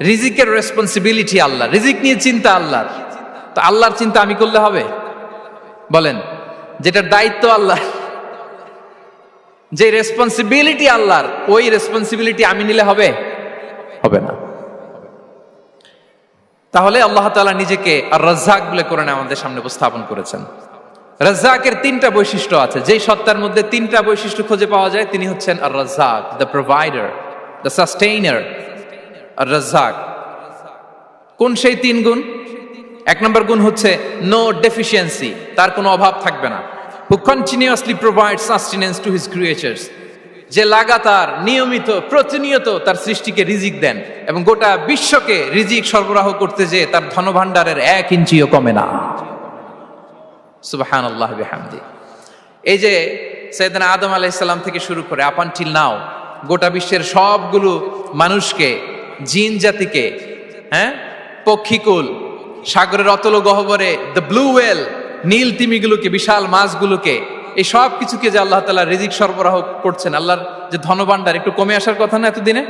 রিজিকের রেসপন্সিবিলিটি আল্লাহ, রিজিক নিয়ে চিন্তা আল্লাহর। তো আল্লাহর চিন্তা আমি করলে হবে? বলেন, যেটার দায়িত্ব আল্লাহ, যে রেসপন্সিবিলিটি আল্লাহর, ওই রেসপন্সিবিলিটি আমি নিলে হবে? হবে না। তাহলে আল্লাহ তাআলা নিজেকে আর রাজ্জাক বলে কোরআনে আমাদের সামনে উপস্থাপন করেছেন। রাজ্জাকের তিনটা বৈশিষ্ট্য আছে, যেই সত্তার মধ্যে তিনটা বৈশিষ্ট্য খুঁজে পাওয়া যায় তিনি হচ্ছেন আর রাজ্জাক, দ্য প্রোভাইডার, দ্য সাস্টেইনার। আর রাজ্জাক কোন সেই তিন গুণ? এক নম্বর গুণ হচ্ছে নো ডেফিসিয়েন্সি, তার কোনো অভাব থাকবে না। হু continuously provide sustenance to his creatures, যে লাগাতার নিয়মিত প্রতিনিয়ত তার সৃষ্টিকে রিজিক দেন এবং গোটা বিশ্বকে রিজিক সরবরাহ করতে যে তার ধনভাণ্ডারের 1 ইঞ্চিও কমে না। সুবহানাল্লাহ বিহামদি। এই যে সাইয়েদনা আদম আলাইহিস সালাম থেকে শুরু করে আপ আনটিল নাও গোটা বিশ্বের সবগুলো মানুষকে, জিন জাতিকে, পক্ষীকুল, সাগরের অতল গহ্বরে দ্য ব্লু ওয়েল, নীল তিমিগুলোকে, বিশাল মাছগুলোকে, এই সব কিছুকে যে আল্লাহ তাআলা রিজিক সরবরাহ করছেন, আল্লাহর যে ধনভাণ্ডার একটু কমে আসার কথা না এতদিনে?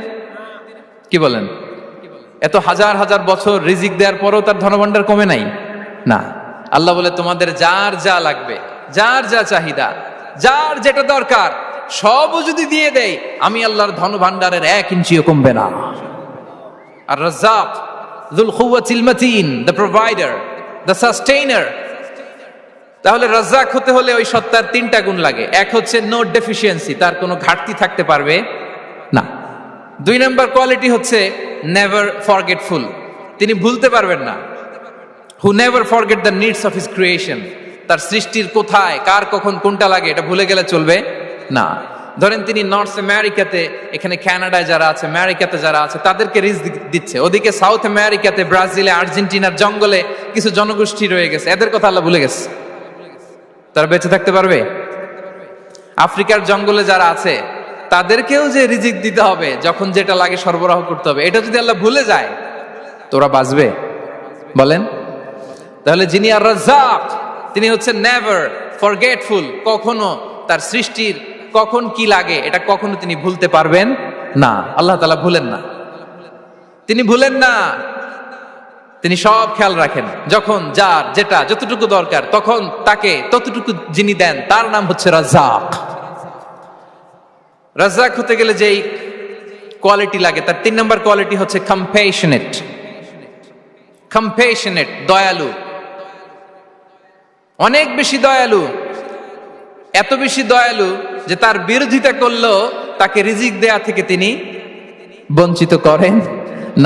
কি বলেন? এত হাজার হাজার বছর রিজিক দেওয়ার পরও তার ধনভাণ্ডার কমে নাই না। আল্লাহ বলে তোমাদের যার যা লাগবে, যার যা চাহিদা, যার যেটা দরকার সবও যদি দিয়ে দেই, আমি আল্লাহর ধনভাণ্ডারের 1 ইঞ্চিও কমবে না। আর Razzak যুল কুওয়াতিল মাতিন, the provider, the sustainer. তাহলে রাজ্জাক হতে হলে ওই সত্তার তিনটা গুণ লাগে। এক হচ্ছে নো ডেফিসিয়েন্সি, তার কোনো ঘাটতি থাকতে পারবে না। 2 নম্বর কোয়ালিটি হচ্ছে নেভার ফরগেটফুল, তিনি ভুলতে পারবেন না। Who never forget the needs of his creation, তার সৃষ্টির কোথায় কার কখন কোনটা লাগে এটা ভুলে গেলে চলবে না। ধরেন তিনি নর্থ আমেরিকাতে, এখানে কানাডায় যারা আছে, আমেরিকাতে যারা আছে, তাদেরকে রিজিক দিচ্ছে। ওদিকে সাউথ আমেরিকাতে, ব্রাজিলে, আর্জেন্টিনার জঙ্গলে কিছু জনগোষ্ঠী রয়ে গেছে, এদের কথা আল্লাহ ভুলে গেছে। তারা বেঁচে থাকতে পারবে? আফ্রিকার জঙ্গলে যারা আছে তাদেরকেও যে রিজিক দিতে হবে, যখন যেটা লাগে সরবরাহ করতে হবে, এটা যদি আল্লাহ ভুলে যায় তোরা বাঁচবে? বলেন। তাহলে যিনি আর রাজ্জাক তিনি হচ্ছেন নেভার ফরগেটফুল, কখনো তার সৃষ্টির কখন কি লাগে এটা কখনো তিনি ভুলতে পারবেন না। আল্লাহ তাআলা ভুলেন না, তিনি ভুলেন না, তিনি সব খেয়াল রাখেন। যখন যার যেটা যতটুকু দরকার তখন তাকে ততটুকু যিনি দেন তার নাম হচ্ছে রাজ্জাক। রাজ্জাক হতে গেলে যেই কোয়ালিটি লাগে তার 3 নম্বর কোয়ালিটি হচ্ছে কম্প্যাশনেট। কম্প্যাশনেট, দয়ালু, অনেক বেশি দয়ালু। এত বেশি দয়ালু যে তার বিরোধিতা করলেও তাকে রিজিক দেয়া থেকে তিনি বঞ্চিত করেন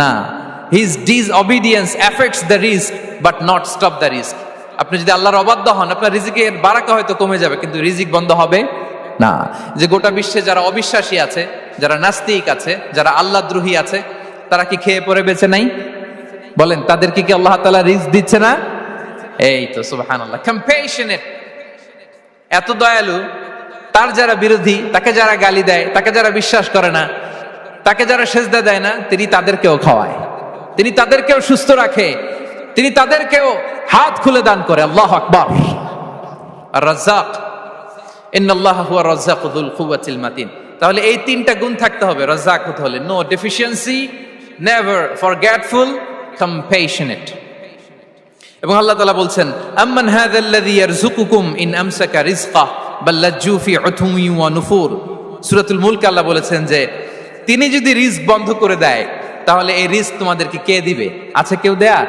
না। His disobedience affects the risk but not stop the risk. আপনি যদি আল্লাহর অবাধ্য হন, আপনার রিজিকের বারাকা হয়তো কমে যাবে কিন্তু রিজিক বন্ধ হবে না। যে গোটা বিশ্বে যারা অবিশ্বাসী আছে, যারা নাস্তিক আছে, যারা আল্লাহদ্রোহী আছে, তারা কি খেয়ে পরে বেঁচে নাই? বলেন, তাদেরকে কি আল্লাহ তাআলা রিজিক দিচ্ছে না? এই তো সুবহানাল্লাহ। কম্প্যাশনেট, এত দয়ালু, তার যারা বিরোধী, তাকে যারা গালি দেয়, তাকে যারা বিশ্বাস করে না, তাকে যারা সেজদা দেয় না, তিনি তাদেরকেও খাওয়ায়, তিনি তাদেরকেও সুস্থ রাখে, তিনি তাদেরকেও হাত খুলে দান করে। আল্লাহু আকবার। আর রাজ্জাক, ইন্নাল্লাহা হুয়া রাজ্জাকু যুল কুওয়াতিল মাতিন। তাহলে এই তিনটা গুণ থাকতে হবে রাজ্জাক হতে হলে: no deficiency, never forgetful, compassionate. এবং আল্লাহ তাআলা বলছেন, আম্মান হাযাল্লাযী ইয়ারযুকুকুম ইন আমসাকা রিজকাহ বাল লাজ্জু ফি উতুমিন ওয়া নুফুর। সূরাতুল মুলক আল্লাহ বলেছেন যে তিনি যদি রিজক বন্ধ করে দেয় তাহলে এই রিজক তোমাদেরকে কে দিবে? আছে কেউ দেয়া?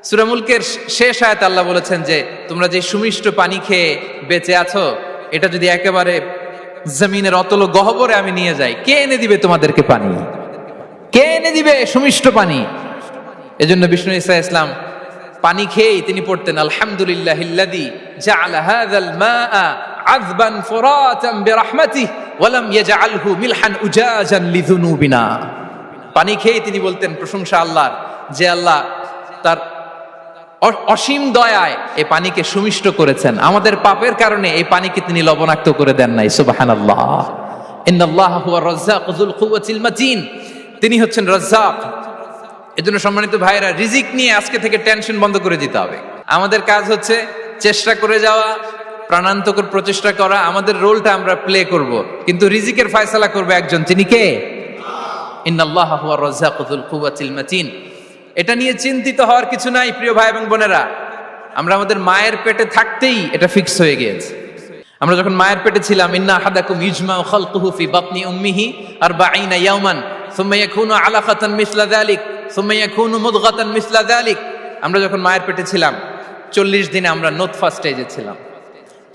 সূরা মুলকের শেষ আয়াতে আল্লাহ বলেছেন যে তোমরা যে সুমিষ্ট পানি খেয়ে বেঁচে আছো, এটা যদি একেবারে জমিনের অতল গহ্বরে আমি নিয়ে যাই, কে এনে দিবে তোমাদেরকে পানি? কে এনে দিবে সুমিষ্ট পানি? এজন্য বিষ্ণু ঈসা ইসলাম পানি খেয়েই তিনি পড়তেন, আলহামদুলিল্লাহিল্লাযী জাআলা হাযাল মাআ আযবান ফুরাতান বিরাহমাতিহি ওয়া লাম ইয়াজআলহু মিলহান উজাজান লিযুনুবিনা। পানি খেয়েই তিনি বলতেন প্রশংসা আল্লাহর, যে আল্লাহ তার অসীম দয়ায় এই পানিকে সুমিষ্ট করেছেন, আমাদের পাপের কারণে এই পানিকে তিনি লবণাক্ত করে দেন নাই। সুবহানাল্লাহ। ইন্নাল্লাহা হুয়া রাজ্জাকু যুল কুওয়াতিল মাতিন, তিনি হচ্ছেন রাজ্জাক। এজন্য সম্মানিত ভাইরা, রিজিক নিয়ে আজকে থেকে টেনশন বন্ধ করে দিতে হবে। আমাদের কাজ হচ্ছে চেষ্টা করে যাওয়া, প্রাণান্তকর প্রচেষ্টা করা, আমাদের রোলটা আমরা প্লে করব, কিন্তু রিজিকের ফয়সালা করবে একজন। তিনি কে? ইন্নাল্লাহা হুয়ার রাজ্জাকু যুল কুওয়াতিল মাতিন। এটা নিয়ে চিন্তিত হওয়ার কিছু নাই প্রিয় ভাই এবং বোনেরা। আমরা আমাদের মায়ের পেটে থাকতেই এটা ফিক্স হয়ে গিয়েছে। আমরা যখন মায়ের পেটে ছিলাম, ইন্না আহাদাকুম ইজমাউ খালকুহু ফি বাতনি উম্মিহি 40 ইয়াওমান সুম্মা ইয়াকুনু আলাকাতান মিসলা যালিক সুম্মা ইয়াকুনু মুদগাতান মিসলা যালিক। আমরা যখন মায়ের পেটে ছিলাম 40 দিন আমরা নুতফা স্টেজে ছিলাম,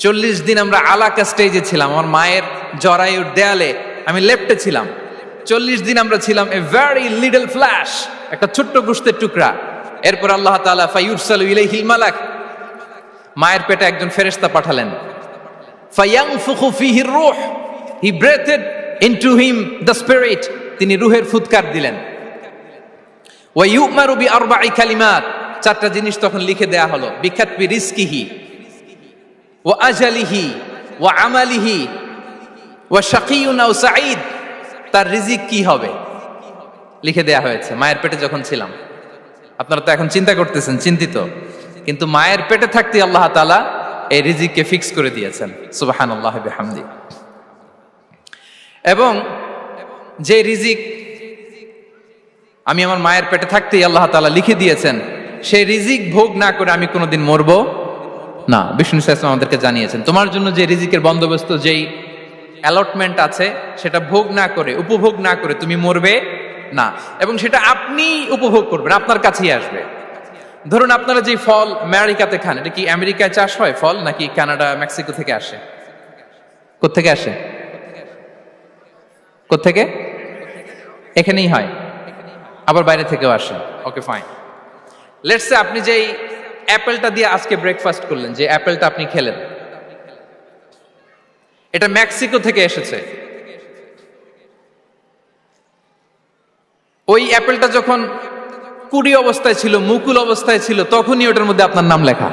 40 দিন আমরা আলাকা স্টেজে ছিলাম। আমার মায়ের জরায়ুর দেয়ালে আমি লেপ্টে ছিলাম। 40 দিন আমরা ছিলাম এ ভেরি লিটল ফ্ল্যাশ, একটা ছোট্ট গোশতের টুকরা। এরপর আল্লাহ তাআলা ফায়ুরসালু ইলাইহিল মালাক, মায়ের পেটে একজন ফেরেশতা পাঠালেন। ফায়ানফুখু ফিহির রূহ, he breathed into him the spirit, তিনি রূহের ফুৎকার দিলেন। ওয়া ইউমারু বিআরবা'i কালিমাত, চারটা জিনিস তখন লিখে দেয়া হলো। বিকাতবি রিজকিহি ওয়া আজালিহি ওয়া আমালিহি ওয়া শাকিয়ুন আও সাঈদ, তার রিজিক কি হবে লিখে দেয়া হয়েছে মায়ের পেটে যখন ছিলাম। আপনারা তো এখন চিন্তা করতেছেন, চিন্তিত, কিন্তু মায়ের পেটে থাকতে আল্লাহ তাআলা এই রিজিককে ফিক্স করে দিয়েছেন। সুবহানাল্লাহ বিহামদি। এবং যে রিজিক আমি আমার মায়ের পেটে থাকতেই আল্লাহ তাআলা লিখে দিয়েছেন, সেই রিজিক ভোগ না করে আমি কোনোদিন মরবো না। বিষ্ণু ইসলাম আমাদেরকে জানিয়েছেন, তোমার জন্য যে রিজিকের বন্দোবস্ত, যেই অ্যালটমেন্ট আছে, সেটা ভোগ না করে, উপভোগ না করে তুমি মরবে না। এবং সেটা আপনি উপভোগ করবেন, আপনার কাছেই আসবে। ধরুন আপনারা যে ফল আমেরিকাতে খান, এটা কি আমেরিকায় চাষ হয় ফল, নাকি কানাডা মেক্সিকো থেকে আসে? কোত্থেকে আসে? কোত্থেকে? এখানেই হয়, আবার বাইরে থেকেও আসে। Okay fine. লেটস সে আপনি যেই অ্যাপেলটা দিয়ে আজকে ব্রেকফাস্ট করলেন, যে অ্যাপেলটা আপনি খেলেন, এটা মেক্সিকো থেকে এসেছে। ওই অ্যাপেলটা যখন কুড়ি অবস্থায় ছিল, মুকুল অবস্থায় ছিল, তখনই ওটার মধ্যে আপনার নাম লেখা।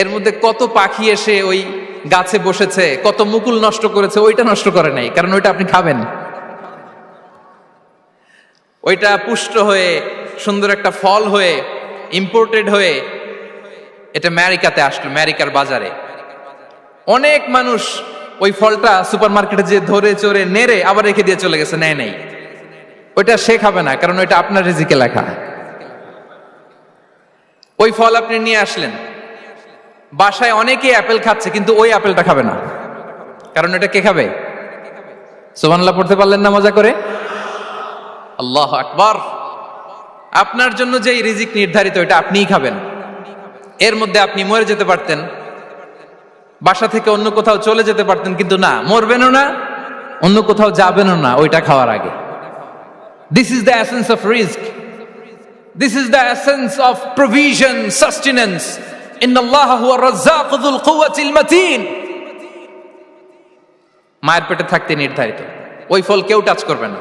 এর মধ্যে কত পাখি এসে ওই গাছে বসেছে, কত মুকুল নষ্ট করেছে, ওইটা নষ্ট করে নাই, কারণ ওইটা আপনি খাবেন। ওইটা পুষ্ট হয়ে সুন্দর একটা ফল হয়ে ইম্পোর্টেড হয়ে এটা আমেরিকাতে আসলো, আমেরিকার বাজারে। অনেক মানুষ ওই ফলটা সুপার মার্কেটে যে ধরে চড়ে নেড়ে আবার রেখে দিয়ে চলে গেছে, নেয় নেই। ওইটা সে খাবে না, কারণ ওইটা আপনার রিজিকে লেখা। ওই ফল আপনি নিয়ে আসলেন, বাসায় অনেকেই অ্যাপেল খাচ্ছে, কিন্তু ওই অ্যাপেলটা খাবে না, কারণ এটা কে খাবে? সুবহানাল্লাহ পড়তে পারলেন না মজা করে? আল্লাহু আকবার। আপনার জন্য যে রিজিক নির্ধারিত, এটা আপনিই খাবেন। এর মধ্যে আপনি মরে যেতে পারতেন, বাসা থেকে অন্য কোথাও চলে যেতে পারতেন, কিন্তু না, মরবেনও না, অন্য কোথাও যাবেনও না ওইটা খাওয়ার আগে। This is the essence of risk. This is the essence of provision, sustenance. Inna Allaha huwa ar-razzaqu dhul quwwati al-matin. মায়ের পেটে থাকতে নির্ধারিত, ওই ফল কেউ টাচ করবে না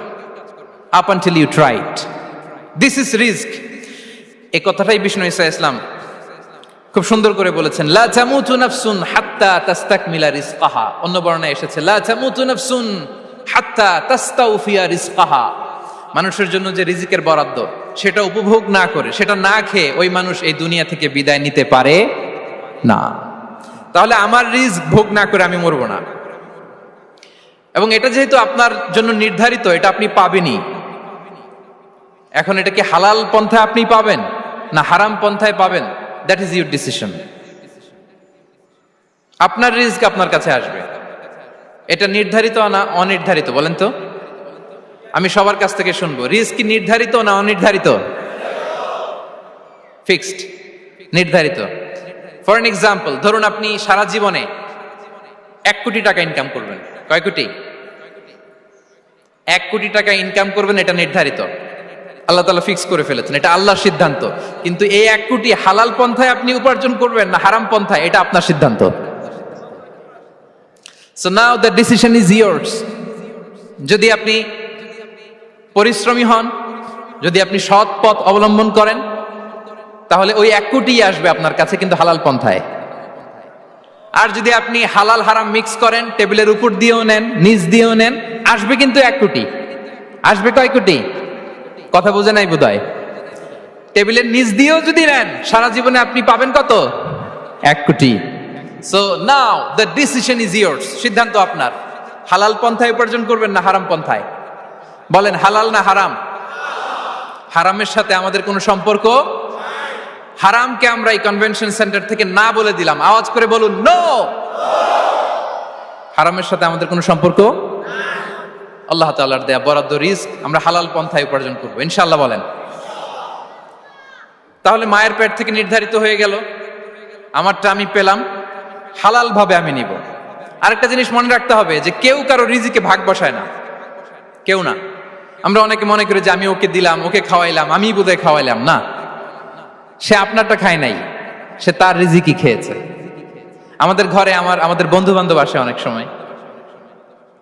up until you try it. This is risk. এই কথাটাই বিষ্ণু ঈসা ইসলাম খুব সুন্দর করে বলেছেন, লা তামুতু নাফসুন হাত্তা তাস্তাকমিলা রিজকাহা। অন্য বর্ণনায় এসেছে লা তামুতু নাফসুন হাত্তা তাস্তাউফিয়া রিজকাহা। মানুষের জন্য যে রিজিকের বরাদ্দ, সেটা উপভোগ না করে, সেটা না খেয়ে ওই মানুষ এই দুনিয়া থেকে বিদায় নিতে পারে না। তাহলে আমার রিজিক ভোগ না করে আমি মরবো না। এবং এটা যেহেতু আপনার জন্য নির্ধারিত, এটা আপনি পাবেনই। এখন এটা কি হালাল পন্থায় আপনি পাবেন না হারাম পন্থায় পাবেন, দ্যাট ইজ ইউর ডিসিশন। আপনার রিজিক আপনার কাছে আসবে। এটা নির্ধারিত না অনির্ধারিত বলেন তো? আমি সবার কাছ থেকে শুনবো, রিজিক কি নির্ধারিত না অনির্ধারিত? ফিক্সড, নির্ধারিত। ফর এন এক্সাম্পল, ধরুন আপনি সারা জীবনে 1 কোটি টাকা ইনকাম করবেন। কয় কোটি? 1 কোটি টাকা ইনকাম করবেন, এটা নির্ধারিত, আল্লাহ তাআলা ফিক্স করে ফেলেছেন, এটা আল্লাহর সিদ্ধান্ত। কিন্তু এই 1 কোটি হালাল পন্থায় আপনি উপার্জন করবেন না হারাম পন্থায়, এটা আপনার সিদ্ধান্ত। So now the decision is years. যদি আপনি পরিশ্রমী হন, যদি আপনি সৎ পথ অবলম্বন করেন, তাহলে ওই 1 কোটি আসবে আপনার কাছে, কিন্তু হালাল পন্থায়। আর যদি আপনি হালাল হারাম মিক্স করেন, টেবিলের উপর দিয়েও নেন, নিচ দিয়েও নেন, আসবে কিন্তু 1 কোটি। আসবে কয় কোটি? কথা বোঝে নাই বোধহয়। টেবিলের নিচ দিয়েও যদি নেন, সারা জীবনে আপনি পাবেন কত? 1 কোটি। So now the decision is years. সিদ্ধান্ত আপনার। হালাল পন্থায় উপার্জন করবেন না হারাম পন্থায়? বলেন হালাল না হারাম? হারামের সাথে আমাদের কোনো সম্পর্ক? হারামকে আমরা এই কনভেনশন সেন্টার থেকে না বলে দিলাম, আওয়াজ করে বলুন নো। হারামের সাথে আমাদের কোনো সম্পর্ক? আল্লাহ তাআলার দেয়া বরাদ্দ রিস্ক আমরা হালাল পন্থায় উপার্জন করবো ইনশাআল্লাহ। বলেন। তাহলে মায়ের পেট থেকে নির্ধারিত হয়ে গেল, আমারটা আমি পেলাম, হালাল ভাবে আমি নিব। আরেকটা জিনিস মনে রাখতে হবে যে কেউ কারো রিজিকে ভাগ বসায় না, কেউ না। আমরা অনেকে মনে করি যে আমি ওকে দিলাম, ওকে খাওয়াইলাম, আমি বোধহয় খাওয়াইলাম। না, সে আপনারটা খায় নাই, সে তার রিজিকই খেয়েছে। আমাদের ঘরে আমাদের বন্ধু বান্ধব আসে অনেক সময়,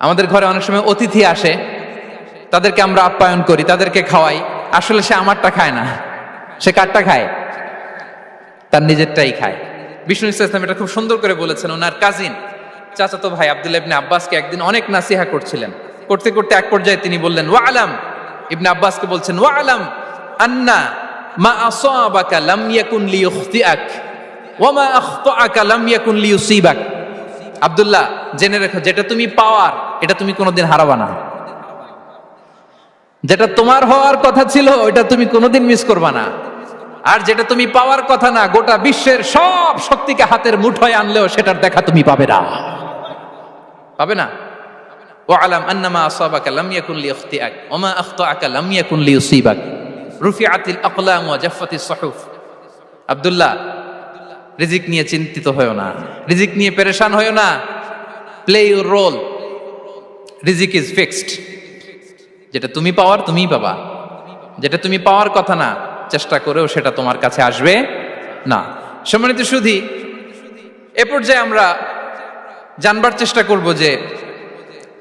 আমাদের ঘরে অনেক সময় অতিথি আসে, তাদেরকে আমরা আপ্যায়ন করি, তাদেরকে খাওয়াই। আসলে সে আমারটা খায় না, সে কারটা খায়? তার নিজেরটাই খায়। বিষ্ণু ইসলাম এটা খুব সুন্দর করে বলেছেন। ওনার কাজিন চাচাতো ভাই আব্দুল্লাহ ইবনে আব্বাসকে একদিন অনেক নাসিহা করছিলেন। করতে করতে এক পর্যায়ে তিনি বললেন ওয়ালাম, ইবনে আব্বাসকে বলছেন ওয়ালাম আন্না মা আসাবাকা লাম ইয়াকুন লিইখতিআক ওয়া মা আখতাআকা লাম ইয়াকুন লিইউসিবাক। আব্দুল্লাহ, জেনে রেখো, যেটা তুমি পাওয়ার এটা তুমি কোনোদিন হারাবা না। যেটা তোমার হওয়ার কথা ছিল ওটা তুমি কোনোদিন মিস করবা না। আর যেটা তুমি পাওয়ার কথা না, গোটা বিশ্বের সব শক্তিকে হাতের মুঠোয় আনলেও সেটার দেখা তুমি পাবে না, পাবে না। ওয়ালাম আন্নামা আসাবাকা লাম ইয়াকুন লিইখতিআক ওয়া মা আখতাআকা লাম ইয়াকুন লিইউসিবাক রুফিআতিল আকলাম ওয়া জাফফাতিস সুহুফ। আব্দুল্লাহ, রিজিক নিয়ে চিন্তিত হয়ো না, রিজিক নিয়ে পেরেশান হয়ো না। প্লে ইউর রোল, রিজিক ইজ ফিক্সড। যেটা তুমি পাওয়ার তুমিই পাবা, যেটা তুমি পাওয়ার কথা না চেষ্টা করেও সেটা তোমার কাছে আসবে না। সম্মানিত সুধী, এ পর্যায়ে আমরা জানবার চেষ্টা করব যে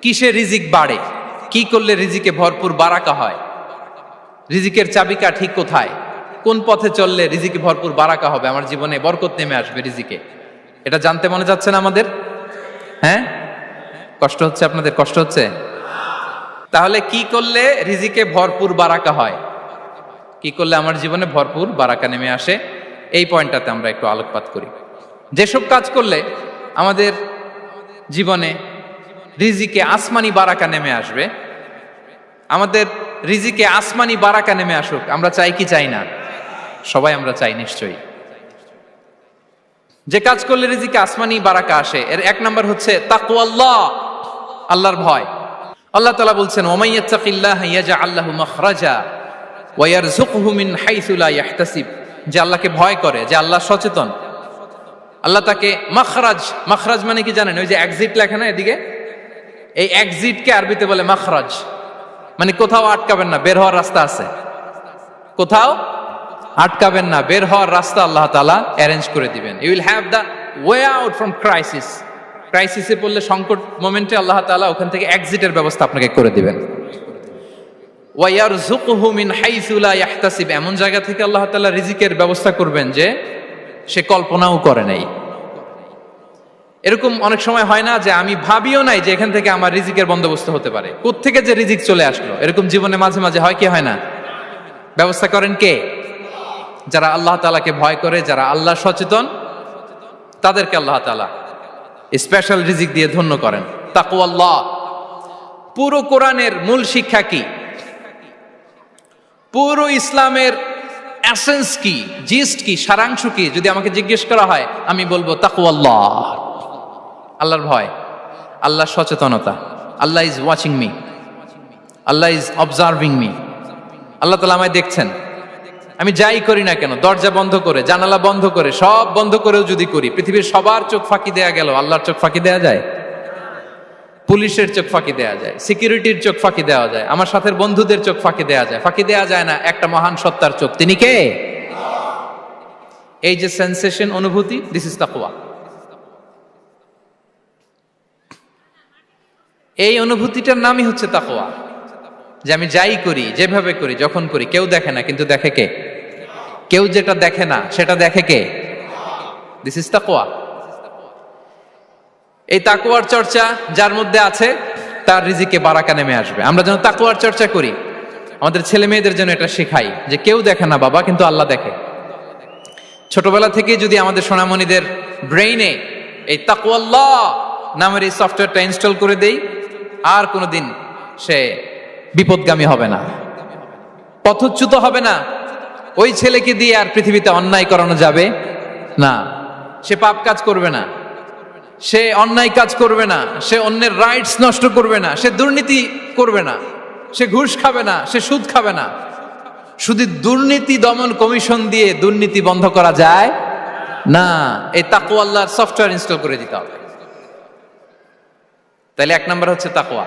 কিসে রিজিক বাড়ে, কি করলে রিজিকে ভরপুর বারাকা হয়, রিজিকের চাবিকা ঠিক কোথায়, কোন পথে চললে রিজিকে ভরপুর বারাকা হবে, আমার জীবনে বরকত নেমে আসবে রিজিকে। এটা জানতে মনে যাচ্ছে না আমাদের? হ্যাঁ, কষ্ট হচ্ছে আপনাদের? কষ্ট হচ্ছে? তাহলে কি করলে রিজিকে ভরপুর বারাকা হয়, কি করলে আমার জীবনে ভরপুর বারাকা নেমে আসে, এই পয়েন্টটাতে আমরা একটু আলোকপাত করি। যেসব কাজ করলে আমাদের জীবনে রিজিকে আসমানি বারাকা নেমে আসবে, আমাদের রিজিকে আসমানি বারাকা নেমে আসুক, আমরা চাই কি চাই না? সবাই আমরা চাই নিশ্চয়ই। যে কাজ করলে রিজিকে আসমানি বারাকা আসে, এর এক নাম্বার হচ্ছে তাকওয়াল্লাহ, আল্লাহর ভয়। আল্লাহ তাআলা বলছেন ওয়া ইয়াত্তাকিল্লাহা ইয়াজআল লাহু মাখরাজা ওয়া ইয়ারযুকহু মিন হাইসু লা ইয়াহতাসিব। যে আল্লাহকে ভয় করে, যে আল্লাহ সচেতন, আল্লাহ তাকে মাখরাজ, মাখরাজ মানে কি জানেন? ওই যে এক্সিট লেখা না এদিকে, এই এক্সিটকে আরবিতে বলে মাখরাজ, মানে কোথাও আটকাবেন না, বের হওয়ার রাস্তা আছে, কোথাও আটকাবেন না, বের হওয়ার রাস্তা আল্লাহ তাআলা অ্যারেঞ্জ করে দিবেন। You will have the way out from crisis. ক্রাইসিসে পড়লে, সংকট মোমেন্টে আল্লাহ তাআলা ওখান থেকে এক্সিটের ব্যবস্থা আপনাকে করে দিবেন। ওয়া ইয়ারযুকহু মিন হাইসু লা ইয়াহতাসিব, এমন জায়গা থেকে আল্লাহ তাআলা রিজিকের ব্যবস্থা করবেন যে সে কল্পনাও করে নাই। এরকম অনেক সময় হয় না যে আমি ভাবিও নাই যে এখান থেকে আমার রিজিকের বন্দোবস্ত হতে পারে, কোত্থেকে যে রিজিক চলে আসলো, এরকম জীবনে মাঝে মাঝে হয় কি হয় না? ব্যবস্থা করেন কে? যারা আল্লাহ তাআলাকে ভয় করে, যারা আল্লাহ সচেতন, তাদেরকে আল্লাহ তাআলা স্পেশাল রিজিক দিয়ে ধন্য করেন। তাকওয়াল্লাহ। পুরো কোরআনের মূল শিক্ষা কি? পুরো ইসলামের এসেন্স কি, জিস্ট কি, সারাংশ কি যদি আমাকে জিজ্ঞেস করা হয়, আমি বলবো তাকওয়াল্লাহ, আল্লাহর ভয়, আল্লাহর সচেতনতা। Allah is watching me, Allah is observing me. আল্লাহ তাআলা আমায় দেখছেন, আমি যাই করি না কেন, দরজা বন্ধ করে, জানালা বন্ধ করে, সব বন্ধ করেও যদি করি, পৃথিবীর সবার চোখ ফাঁকি দেয়া গেল, আল্লাহর চোখ ফাঁকি দেয়া যায়? পুলিশের চোখ ফাঁকি দেয়া যায়, সিকিউরিটির চোখ ফাঁকি দেওয়া যায়, আমার সাথের বন্ধুদের চোখ ফাঁকি দেয়া যায়, ফাঁকি দেয়া যায় না একটা মহান সত্তার চোখ। তিনি কে? এই যে সেন্সেশন, অনুভূতি, দিস ইজ তাকওয়া। এই অনুভূতিটার নামই হচ্ছে তাকওয়া, যে আমি যাই করি, যেভাবে করি, যখন করি, কেউ দেখে না, কিন্তু দেখে কে? কেউ যেটা দেখে না সেটা দেখে কে? দিস ইজ তাকওয়া। এই তাকওয়ার চর্চা যার মধ্যে আছে তার রিজিকে বারাকা নেমে আসবে। আমরা যেন তাকওয়ার চর্চা করি, আমাদের ছেলে মেয়েদের জন্য এটা শেখাই যে কেউ দেখে না বাবা, কিন্তু আল্লাহ দেখে। ছোটবেলা থেকে যদি আমাদের সোনামণিদের ব্রেইনে এই তাকওয়াল্লাহ নামের এই সফটওয়্যারটা ইনস্টল করে দেই, আর কোনোদিন সে বিপদগামী হবে না, পথচ্যুত হবে না। ওই ছেলেকে দিয়ে আর পৃথিবীতে অন্যায় করানো যাবে না। সে পাপ কাজ করবে না, সে অন্যায় কাজ করবে না, সে অন্যের রাইটস নষ্ট করবে না, সে দুর্নীতি করবে না, সে ঘুষ খাবে না, সে সুদ খাবে না। শুধু দুর্নীতি দমন কমিশন দিয়ে দুর্নীতি বন্ধ করা যায় না। এই তাকওয়া আল্লাহর সফটওয়্যার ইনস্টল করে দিতে হবে। তাহলে এক নাম্বার হচ্ছে তাকওয়া।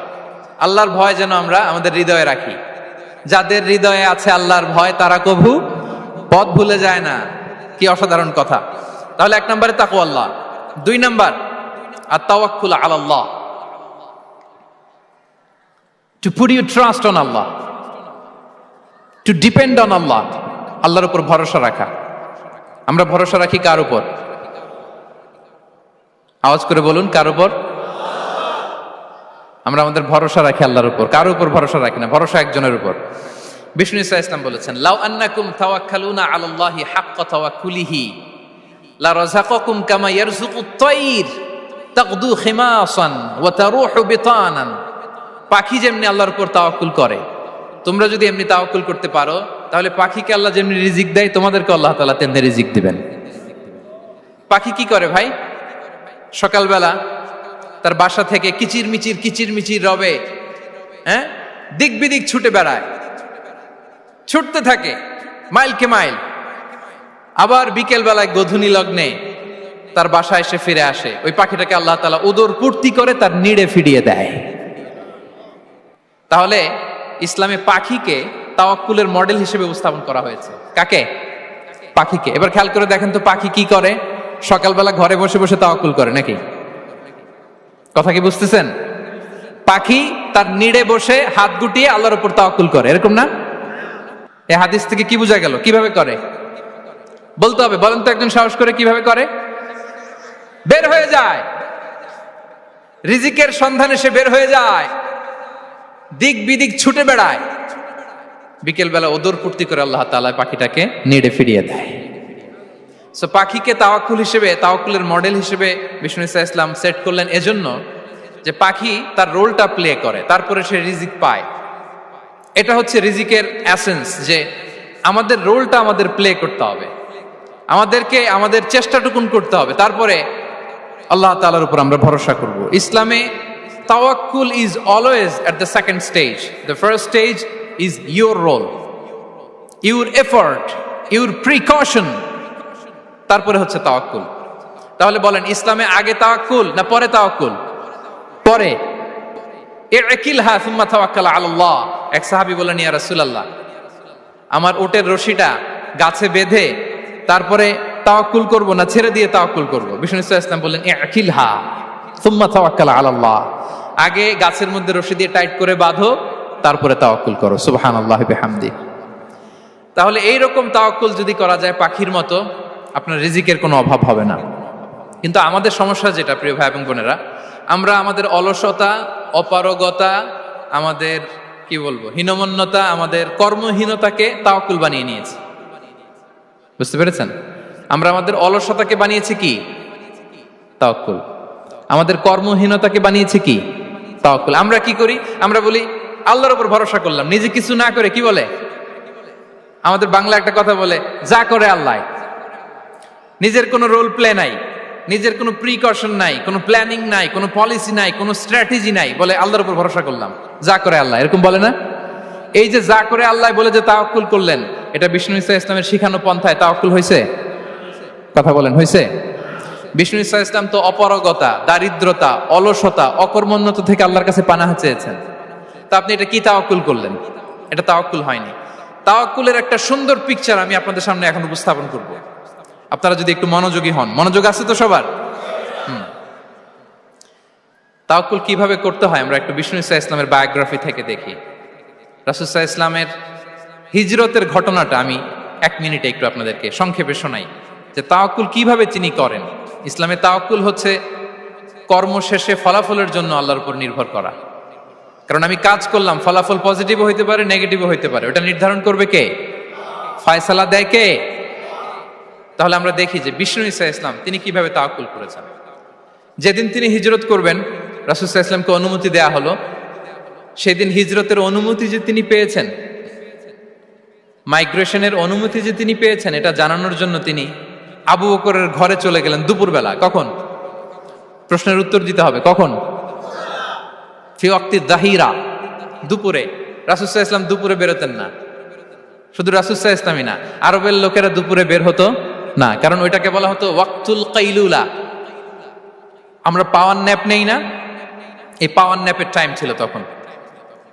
আল্লাহর ভয় যেন আমরা আমাদের হৃদয়ে রাখি। যাদের হৃদয়ে আছে আল্লাহর ভয় তারা কভু পথ ভুলে যায় না। কি অসাধারণ কথা। তাহলে এক নম্বরে তাকওয়া আল্লাহ। দুই নাম্বার আত-তাওয়াক্কুল আলাল্লাহ, to put your trust on Allah, to depend on Allah. আল্লাহর উপর ভরসা রাখা। আমরা ভরসা রাখি কার উপর? আওয়াজ করে বলুন, কার উপর? আমরা আমাদের ভরসা রাখি আল্লাহর উপর, কার উপর ভরসা রাখি না। ভরসা একজনের উপর। বিষ্ণু ইসা ইসলাম বলেছেন, লাউ আন্নাকুম তাওয়াক্কালুনা আলাল্লাহি হাক্কা তাওয়াক্কুলিহি লা রাযাকাকুম কামা ইয়ারযুকুত তায়র তাগদু খিমাসান ওয়া তারুহু বিতানান। পাখি যেমনি আল্লাহর উপর তাওয়াক্কুল করে, তোমরা যদি এমনি তাওয়াক্কুল করতে পারো তাহলে পাখিকে আল্লাহ যেমনি রিজিক দেয় তোমাদেরকে আল্লাহ তাআলা তেমনি রিজিক দিবেন। পাখি কি করে ভাই? সকালবেলা তার বাসা থেকে কিচির মিচির রবে, দিক বিদিক ছুটে বেড়ায়, ছুটতে থাকে মাইলকে মাইল। আবার বিকেল বেলায় গোধূলি লগ্নে তার বাসায় এসে ফিরে আসে। ওই পাখিটাকে আল্লাহ তাআলা উদর পূর্তি করে তার নিড়ে ফিরিয়ে দেয়। তাহলে ইসলামে পাখিকে তাওয়াক্কুলের মডেল হিসেবে উপস্থাপন করা হয়েছে। কাকে? পাখিকে। এবার খেয়াল করে দেখেন তো পাখি কি করে? সকালবেলা ঘরে বসে বসে তাওয়াক্কুল করে নাকি? কথা কি বুঝতেছেন? পাখি তার নিড়ে বসে হাত গুটিয়ে আল্লাহর উপর তাওয়াক্কুল করে, এরকম না? এই হাদিস থেকে কি বোঝা গেল? কিভাবে করে বলতে হবে, বলেন তো একজন সাহস করে। কিভাবে করে? বের হয়ে যায়, রিজিকের সন্ধানে সে বের হয়ে যায়, দিক বিদিক ছুটে বেড়ায়। বিকেল বেলা ওদর পূর্তি করে আল্লাহ তাআলা পাখিটাকে নিড়ে ফিরিয়ে দেয়। সো পাখিকে তাওয়াক্কুল হিসেবে, তাওয়াক্কুলের মডেল হিসেবে বিষ্ণু ইসা ইসলাম সেট করলেন এজন্য যে পাখি তার রোলটা প্লে করে, তারপরে সে রিজিক পায়। এটা হচ্ছে রিজিকের এসেন্স, যে আমাদের রোলটা আমাদের প্লে করতে হবে, আমাদেরকে আমাদের চেষ্টাটুকুন করতে হবে, তারপরে আল্লাহ তাআলার উপর আমরা ভরসা করব। ইসলামে তাওয়াক্কুল is always at the second stage. The first stage is your role, your effort, your precaution, তারপরে হচ্ছে তাওয়াক্কুল। তাহলে বলেন, ইসলামে আগে তাওয়াক্কুল না পরে তাওয়াক্কুল? পরে। ইকিলহা সুম্মা তাওয়াক্কাল আলাল্লাহ। এক সাহাবী বলেন, ইয়া রাসূলুল্লাহ, আমার ওটের রশিটা গাছে বেঁধে তারপরে তাওয়াক্কুল করব না ছেড়ে দিয়ে তাওয়াক্কুল করব? বিষ্ণু সাল্লাল্লাহু আলাইহি ওয়াসাল্লাম বললেন, ইকিলহা সুম্মা তাওয়াক্কাল আলাল্লাহ। আগে গাছের মধ্যে রশি দিয়ে টাইট করে বাঁধো, তারপরে তাওয়াক্কুল করো। সুবহানাল্লাহি বিহামদি। তাহলে এই রকম তাওয়াক্কুল যদি করা যায় পাখির মতো, আপনার রিজিকের কোনো অভাব হবে না। কিন্তু আমাদের সমস্যা যেটা, প্রিয় ভাই এবং বোনেরা, আমরা আমাদের অলসতা, অপারগতা, আমাদের কি বলবো হীনমন্যতা, আমাদের কর্মহীনতাকে তাওয়াক্কুল বানিয়ে নিয়েছি। বুঝতে পেরেছেন? আমরা আমাদের অলসতাকে বানিয়েছি কি? তাওয়াক্কুল। আমাদের কর্মহীনতাকে বানিয়েছি কি? তাওয়াক্কুল। আমরা কি করি? আমরা বলি আল্লাহর উপর ভরসা করলাম, নিজে কিছু না করে। কি বলে? আমাদের বাংলা একটা কথা বলে, যা করে আল্লাহ। নিজের কোনো রোল প্লে নাই, নিজের কোনো প্রিকশন নাই, কোনো প্ল্যানিং নাই, কোনো পলিসি নাই, কোনো স্ট্র্যাটেজি নাই, বলে আল্লাহর উপর ভরসা করলাম, যা করে আল্লাহ। এরকম বলে না? এই যে যা করে আল্লাহ বলে যে তাওয়াক্কুল করলেন, এটা বিষ্ণু ইসা ইসলামের শিখানো পন্থায় তাওয়াক্কুল হয়েছে? কথা বলেন, হয়েছে? বিষ্ণু ইসা ইসলাম তো অপারগতা, দারিদ্রতা, অলসতা, অকর্মণ্যতা থেকে আল্লাহর কাছে পানাহ চেয়েছেন। তা আপনি এটা কি তাওয়াক্কুল করলেন? এটা তাওয়াক্কুল হয়নি। তাওয়াক্কুলের একটা সুন্দর পিকচার আমি আপনাদের সামনে এখন উপস্থাপন করব, আপনারা যদি একটু মনোযোগী হন। মনোযোগ আছে তো সবার? তাওয়াক্কুল কিভাবে করতে হয় আমরা একটু বিষ্ণু ইসা ইসলামের বায়োগ্রাফি থেকে দেখি। রাসূল সাল্লাল্লাহু আলাইহি ওয়াসাল্লামের হিজরতের ঘটনাটা আমি 1 মিনিটে একটু আপনাদেরকে সংক্ষেপে শোনাই, যে তাওয়াক্কুল কিভাবে তিনি করেন। ইসলামে তাওয়াক্কুল হচ্ছে কর্ম শেষে ফলাফলের জন্য আল্লাহর উপর নির্ভর করা। কারণ আমি কাজ করলাম, ফলাফল পজিটিভও হইতে পারে, নেগেটিভও হইতে পারে, ওটা নির্ধারণ করবে কে? ফয়সালা দেয় কে? তাহলে আমরা দেখি যে বিষ্ণু ইসা ইসলাম তিনি কিভাবে তাওয়াক্কুল করেছেন। যেদিন তিনি হিজরত করবেন, রাসূল সাল্লাল্লাহু আলাইহি ওয়াসাল্লামকে অনুমতি দেয়া হলো সেদিন হিজরতের অনুমতি যে তিনি পেয়েছেন, মাইগ্রেশনের অনুমতি যে তিনি পেয়েছেন, এটা জানানোর জন্য তিনি আবু বকরের ঘরে চলে গেলেন দুপুরবেলা। কখন? প্রশ্নের উত্তর দিতে হবে, কখন? ফি ওয়াক্তি যাহিরা, দুপুরে। রাসূল সাল্লাল্লাহু আলাইহি ওয়াসাল্লাম দুপুরে বেরোতেন না। শুধু রাসূল সাল্লাল্লাহু আলাইহি ওয়াসাল্লামই না, আরবের লোকেরা দুপুরে বের হতো না, কারণ ওইটাকে বলা হতো ওয়াক্তুল কাইলুলা। আমরা পাওয়ার ন্যাপ নেই না, এই পাওয়ার ন্যাপের টাইম ছিল তখন।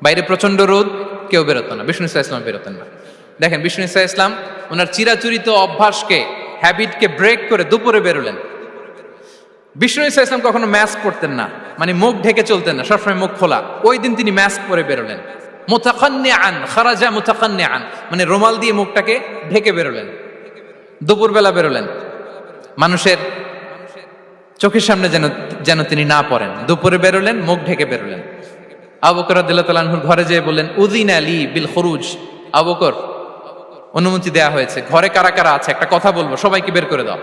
বাইরে প্রচন্ড রোদ, কেউ বেরোতো না, বিষ্ণু সাল্লাল্লাহু আলাইহি ওয়াসাল্লাম বেরোতেন না। দেখেন, বিষ্ণু সাল্লাল্লাহু আলাইহি ওয়াসাল্লাম ওনার চিরাচরিত অভ্যাসকে, হ্যাবিটকে ব্রেক করে দুপুরে বেরোলেন। বিষ্ণু সাল্লাল্লাহু আলাইহি ওয়াসাল্লাম কখনো মাস্ক পরতেন না, মানে মুখ ঢেকে চলতেন না, সবসময় মুখ খোলা। ওই দিন তিনি মাস্ক পরে বেরোলেন। মুতাকান্নিআন, খারাজা মুতাকান্নিআন, মানে রুমাল দিয়ে মুখটাকে ঢেকে বেরোলেন, দুপুরবেলা বেরোলেন, মানুষের চোখের সামনে যেন তিনি না পড়েন। দুপুরে বেরোলেন, মুখ ঢেকে বেরোলেন। আবু বকর রাদিয়াল্লাহু তাআলা আনহুর ঘরে যেয়ে বললেন, উযিনা লি বিল খুরুজ। আবু বকর, অনুমতি দেয়া হয়েছে, ঘরে কারা কারা আছে একটা কথা বলবো, সবাইকে বের করে দাও।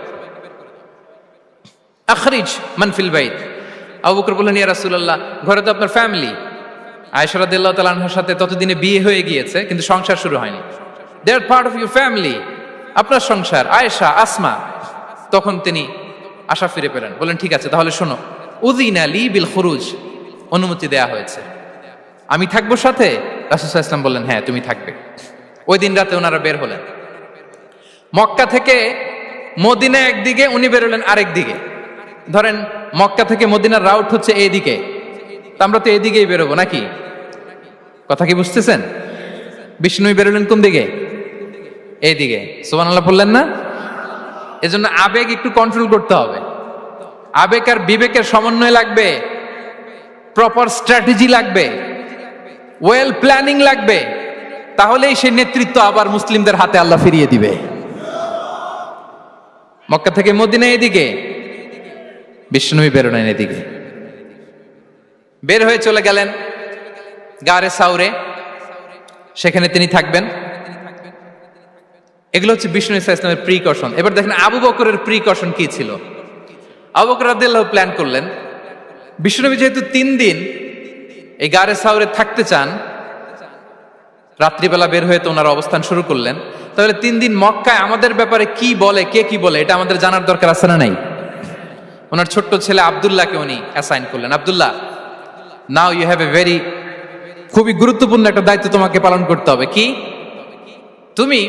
আখরিজ মান ফিল বাইত। আবু বকর বললেন, ইয়া রাসূলুল্লাহ, ঘরে তো আপনার ফ্যামিলি। আয়েশা রাদিয়াল্লাহু তাআলা আনহার সাথে ততদিনে বিয়ে হয়ে গিয়েছে, কিন্তু সংসার শুরু হয়নি। দে আর পার্ট অফ ইউর ফ্যামিলি, আপনার সংসার, আয়েশা, আসমা। তখন তিনি আশা ফিরে পেলেন, বলেন ঠিক আছে, তাহলে শোনো, উযিনা লি বিল খুরুজ, অনুমতি দেয়া হয়েছে, আমি থাকবো সাথে? রাসূল সাল্লাল্লাহু আলাইহি ওয়াসাল্লাম বললেন, হ্যাঁ তুমি থাকবে। ওই দিন রাতে ওনারা বের হলেন। মক্কা থেকে মদিনা একদিকে, উনি বেরোলেন আরেক দিকে। ধরেন মক্কা থেকে মদিনার রাউট হচ্ছে এইদিকে, আমরা তো এইদিকেই বেরোবো নাকি? কথা কি বুঝতেছেন? বিষ্ণু বেরোলেন কোন দিকে? এইদিকে। সুবহানাল্লাহ বললেন না? এজন্য আবেগ একটু কন্ট্রোল করতে হবে। আবেগ আর বিবেকের সমন্বয় লাগবে, প্রপার স্ট্র্যাটেজি লাগবে, ওয়েল প্ল্যানিং লাগবে, তাহলেই সেই নেতৃত্ব আবার মুসলিমদের হাতে আল্লাহ ফিরিয়ে দিবে। মক্কা থেকে মদিনা এদিকে, বিষ্ণুই বেরোলেন এদিকে। বের হয়ে চলে গেলেন গারে সাউরে, সেখানে তিনি থাকবেন। এগুলো হচ্ছে বিষ্ণু ইসলামের প্রিকশন। এবার দেখেন আবু বকরের প্রিকশন কি ছিল। আবু বকর রাদিয়াল্লাহু প্ল্যান করলেন, বিষ্ণুনবী যেহেতু 3 দিন এই গারে সাউরে থাকতে চান, রাত্রিবেলা বের হয়ে তো ওনার অবস্থান শুরু করলেন, তাহলে 3 দিন মক্কায় আমাদের ব্যাপারে কি বলে, কে কি বলে, এটা আমাদের জানার দরকার আছে না নাই? ওনার ছোট্ট ছেলে আব্দুল্লাহকে উনি অ্যাসাইন করলেন। Abdullah, now you have a very, খুবই গুরুত্বপূর্ণ একটা দায়িত্ব তোমাকে পালন করতে হবে। কি? তুমি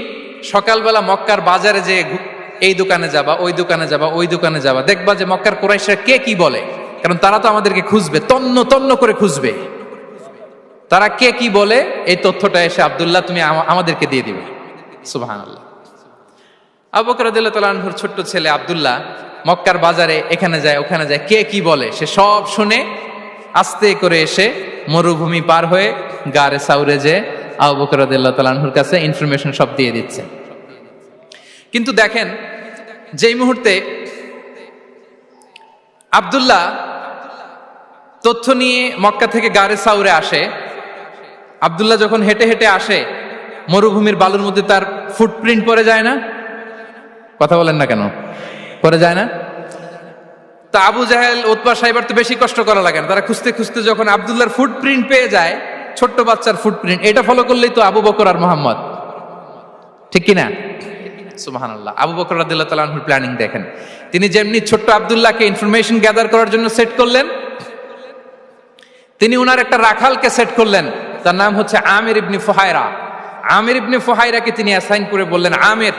সকালবেলা মক্কার বাজারে যে এই দোকানে যাবা, ওই দোকানে যাবা, ওই দোকানে যাবা, দেখবা যে মক্কার কুরাইশরা কে কি বলে, কারণ তারা তো আমাদেরকে খুঁজবে, তন্ন তন্ন করে খুঁজবে। তারা কে কি বলে এই তথ্যটা এসে আব্দুল্লাহ তুমি আমাদেরকে দিয়ে দিবে। সুবহানাল্লাহ। আবু বকর রাদিয়াল্লাহু তাআলা আনহুর ছোট্ট ছেলে আব্দুল্লাহ মক্কার বাজারে এখানে যায় ওখানে যায়, কে কি বলে সে সব শুনে আস্তে করে এসে মরুভূমি পার হয়ে গারে সাউরে যে আবু বকর রাদিয়াল্লাহু তাআলা আনহুর কাছে ইনফরমেশন সব দিয়ে দিচ্ছে। কিন্তু দেখেন, যেই মুহূর্তে আব্দুল্লাহ তথ্য নিয়ে মক্কা থেকে গারে সাউরে আসে, আব্দুল্লাহ যখন হেঁটে হেঁটে আসে, মরুভূমির বালুর মধ্যে তার ফুটপ্রিন্ট পড়ে যায় না? কথা বলেন না কেন? পড়ে যায় না? তা আবু জাহেল, উতবা সাইবার তো বেশি কষ্ট করা লাগে না, তারা খুঁজতে খুঁজতে যখন আব্দুল্লাহর ফুটপ্রিন্ট পেয়ে যায়, ছোট্ট বাচ্চার ফুটপ্রিন্ট, এটা ফলো করলেই তো আবু বকর আর মুহাম্মদ, ঠিক কিনা? সুবহানাল্লাহ। আবু বকর রাদিয়াল্লাহু তাআলা আনহুর প্ল্যানিং দেখেন, তিনি যেমনি ছোট্ট আব্দুল্লাহকে ইনফরমেশন গ্যাদার করার জন্য সেট করলেন, তিনি উনার একটা রাখালকে সেট করলেন, তার নাম হচ্ছে আমির ইবনে ফুহায়রা। আমির ইবনে ফুহায়রাকে তিনি অ্যাসাইন করে বললেন, আমির,